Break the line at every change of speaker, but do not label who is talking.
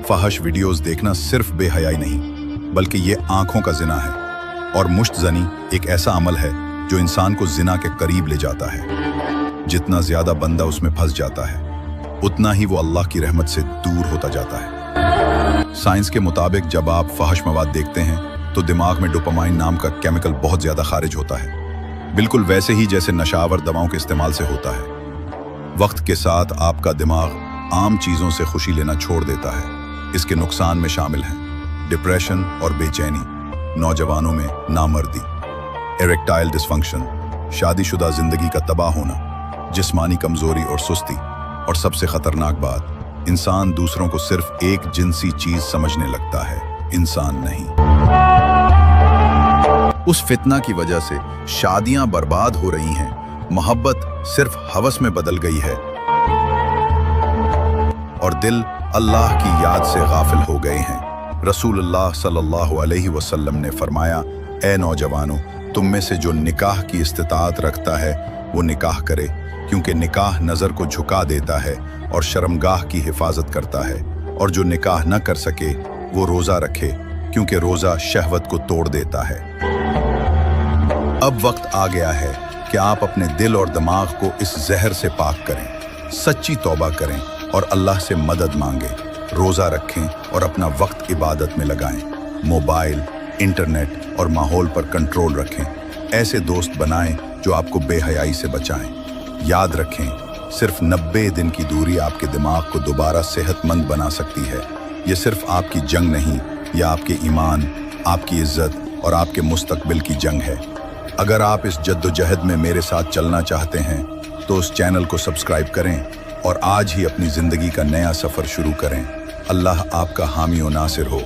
फहश videos देखना सिर्फ बेहयाई नहीं, बल्कि ये आंखों का जिना है। और मुश्त ज़नी एक ऐसा अमल है जो इंसान को जिना के करीब ले जाता है। जितना ज्यादा बंदा उसमें फंस जाता है, उतना ही वो अल्लाह की रहमत से दूर होता जाता है। साइंस के मुताबिक जब आप फहश मवाद देखते हैं तो दिमाग में डोपामाइन नाम का केमिकल बहुत ज्यादा खारिज होता है, बिल्कुल वैसे ही जैसे नशावर दवाओं के इस्तेमाल से होता है। वक्त के साथ आपका दिमाग आम चीजों से खुशी लेना छोड़ देता है। इसके नुकसान में शामिल हैं डिप्रेशन और बेचैनी, नौजवानों में नामर्दी, इरेक्टाइल डिसफंक्शन, शादीशुदा जिंदगी का तबाह होना, जिस्मानी कमजोरी और सुस्ती, और सबसे खतरनाक बात, इंसान दूसरों को सिर्फ एक जिनसी चीज समझने लगता है, इंसान नहीं। उस फितना की वजह से शादियां बर्बाद हो रही हैं, मोहब्बत सिर्फ हवस में बदल गई है और दिल अल्लाह की याद से गाफिल हो गए हैं। रसूलुल्लाह सल्लल्लाहु अलैहि वसल्लम ने फरमाया, ए नौजवानों, तुम में से जो निकाह की इस्तिताअत रखता है वो निकाह करे, क्योंकि निकाह नजर को झुका देता है और शर्मगाह की हिफाजत करता है। और जो निकाह न कर सके वो रोजा रखे, क्योंकि रोजा शहवत को तोड़ देता है। अब वक्त आ गया है कि आप अपने दिल और दिमाग को इस जहर से पाक करें, सच्ची तौबा करें और अल्लाह से मदद मांगें। रोजा रखें और अपना वक्त इबादत में लगाएं। मोबाइल, इंटरनेट और माहौल पर कंट्रोल रखें। ऐसे दोस्त बनाएं जो आपको बेहयाई से बचाएं। याद रखें, सिर्फ 90 दिन की दूरी आपके दिमाग को दोबारा सेहतमंद बना सकती है। ये सिर्फ आपकी जंग नहीं, यह आपके ईमान, आपकी इज्जत और आपके मुस्तकबिल की जंग है। अगर आप इस जद्दोजहद में मेरे साथ चलना चाहते हैं तो उस चैनल को सब्सक्राइब करें और आज ही अपनी जिंदगी का नया सफर शुरू करें। अल्लाह आपका हामी और नासिर हो।